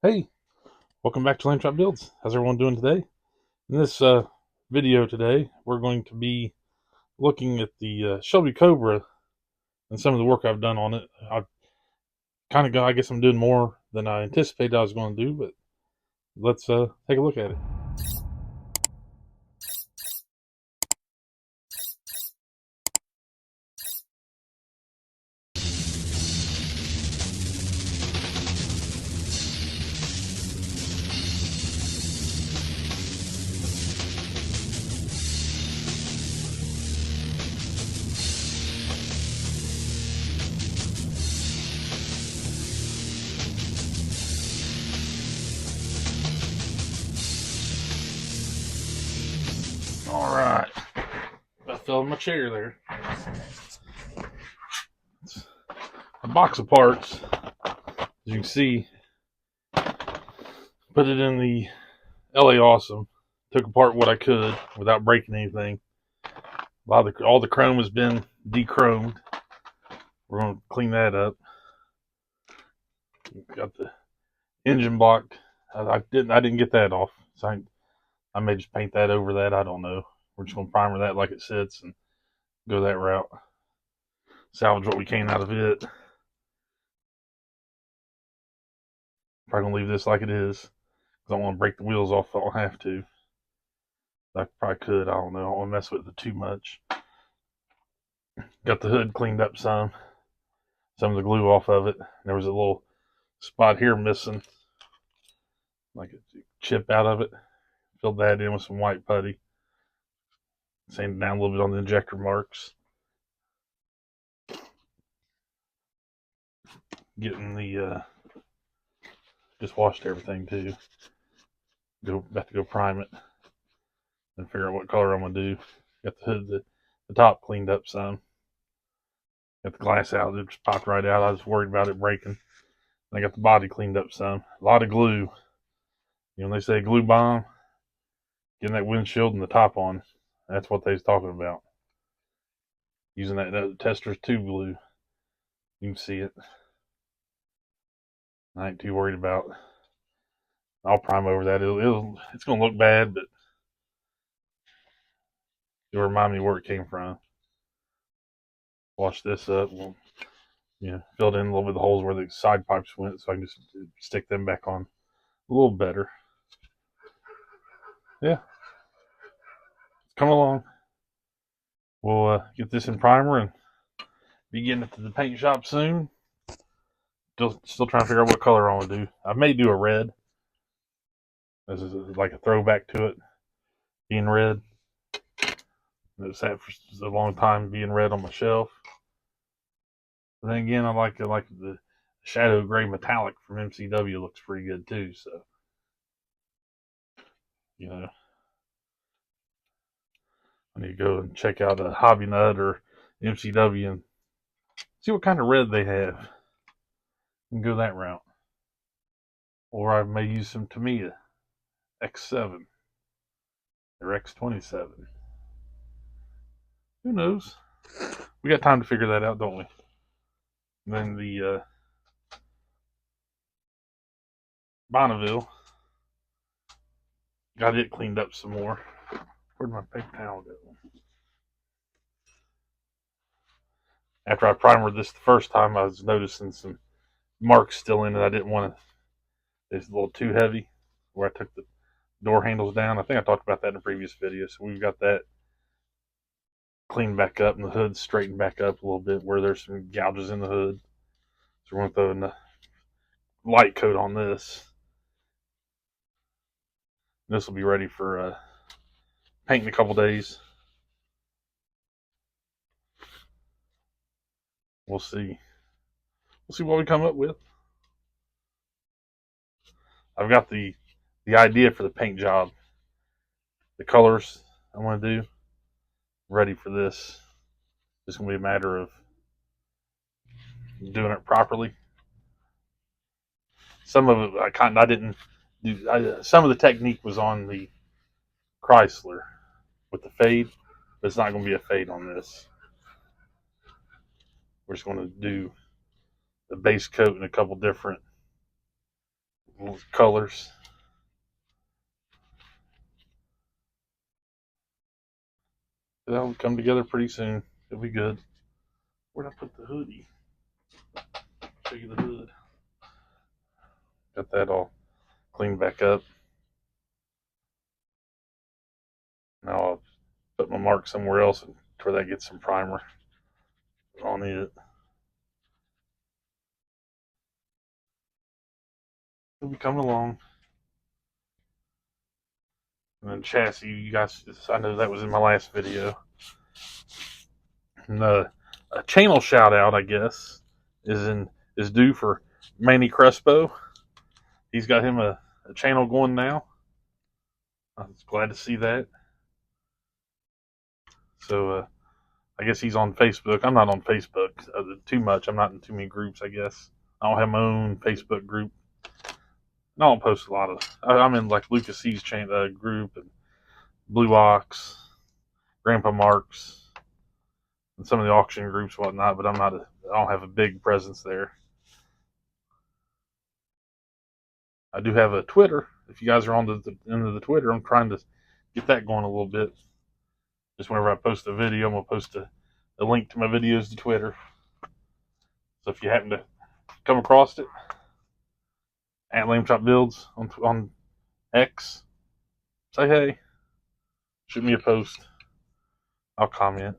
Hey, welcome back to Lane Trap Builds. How's everyone doing today? In this video today, we're going to be looking at the Shelby Cobra and some of the work I've done on it. I've kind of got, I guess I'm doing more than I anticipated I was going to do, but let's take a look at it. All right, I fell in my chair there. It's a box of parts, as you can see. Put it in the LA Awesome. Took apart what I could without breaking anything. All the chrome has been de-chromed. We're going to clean that up. Got the engine block. I didn't get that off, so I may just paint that over that. I don't know. We're just gonna primer that like it sits and go that route. Salvage what we can out of it. Probably gonna leave this like it is because I don't want to break the wheels off. I don't have to. I probably could. I don't know. I don't want to mess with it too much. Got the hood cleaned up some of the glue off of it. There was a little spot here missing, like a chip out of it. Filled that in with some white putty. Sanded down a little bit on the injector marks. Getting the just washed everything too. About to go prime it and figure out what color I'm gonna do. Got the hood, the top cleaned up some. Got the glass out; it just popped right out. I was worried about it breaking. And I got the body cleaned up some. A lot of glue. You know, when they say glue bomb, getting that windshield and the top on. That's what they was talking about. Using that Tester's tube glue. You can see it. I ain't too worried about. I'll prime over that. It's gonna look bad, but it'll remind me where it came from. Wash this up. Filled in a little bit of the holes where the side pipes went, so I can just stick them back on a little better. Yeah, it's coming along. We'll get this in primer and be getting it to the paint shop soon. Still trying to figure out what color I want to do. I may do a red. This is like a throwback to it, being red. It sat for a long time being red on my shelf. But then again, I like the shadow gray metallic from MCW. Looks pretty good too. So you know, I need to go and check out a Hobby Nut or MCW and see what kind of red they have and go that route. Or I may use some Tamiya X7 or X27. Who knows? We got time to figure that out, don't we? And then the Bonneville, got it cleaned up some more. Where'd my paper towel go? After I primered this the first time, I was noticing some marks still in it. I didn't want to. It's a little too heavy. Where I took the door handles down. I think I talked about that in a previous video. So we've got that cleaned back up and the hood straightened back up a little bit where there's some gouges in the hood. So we're going to throw a light coat on this. This will be ready for paint in a couple days. We'll see. We'll see what we come up with. I've got the idea for the paint job, the colors I want to do, ready for this. It's gonna be a matter of doing it properly. Some of it I didn't do. Some of the technique was on the Chrysler with the fade, but it's not going to be a fade on this. We're just going to do the base coat and a couple different colors. That'll come together pretty soon. It'll be good. Where'd I put the hoodie? Show you the hood. Got that all cleaned back up. Now I'll put my mark somewhere else where that gets some primer on it. It'll be coming along. And then chassis, you guys, I know that was in my last video. And a channel shout out, I guess, is due for Manny Crespo. He's got him a channel going now. I was glad to see that. So I guess he's on Facebook. I'm not on Facebook too much. I'm not in too many groups, I guess. I don't have my own Facebook group. I don't post a lot of. I'm in like Lucas C's group and Blue Ox, Grandpa Marks, and some of the auction groups, and whatnot. But I don't have a big presence there. I do have a Twitter. If you guys are on the end of the Twitter, I'm trying to get that going a little bit. Just whenever I post a video, I'm gonna post a link to my videos to Twitter. So if you happen to come across it, at Lamb Chop Builds on X, say hey, shoot me a post. I'll comment.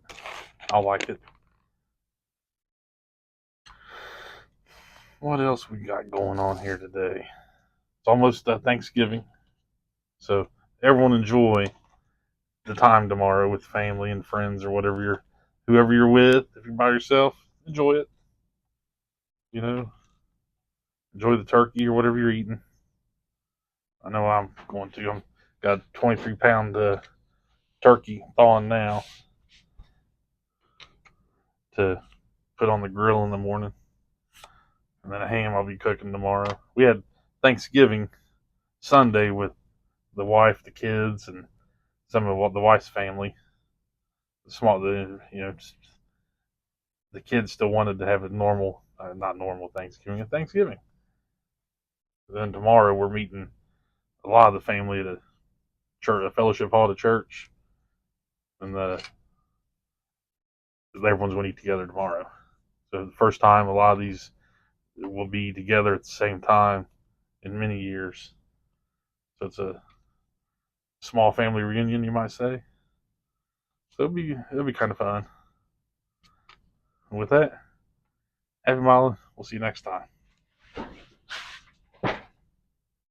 I'll like it. What else we got going on here today? It's almost Thanksgiving, so everyone enjoy the time tomorrow with family and friends or whoever you're with. If you're by yourself, enjoy it. You know, enjoy the turkey or whatever you're eating. I know I'm going to. I'm got a 23-pound turkey thawing now to put on the grill in the morning, and then a ham I'll be cooking tomorrow. We had Thanksgiving Sunday with the wife, the kids, and some of the wife's family. The kids still wanted to have a normal, not normal Thanksgiving, Thanksgiving. Then tomorrow we're meeting a lot of the family at a church, a fellowship hall at a church, and everyone's going to eat together tomorrow. So the first time a lot of these will be together at the same time in many years. So it's a small family reunion, you might say. So it'll be kind of fun. And with that, happy Miling. We'll see you next time.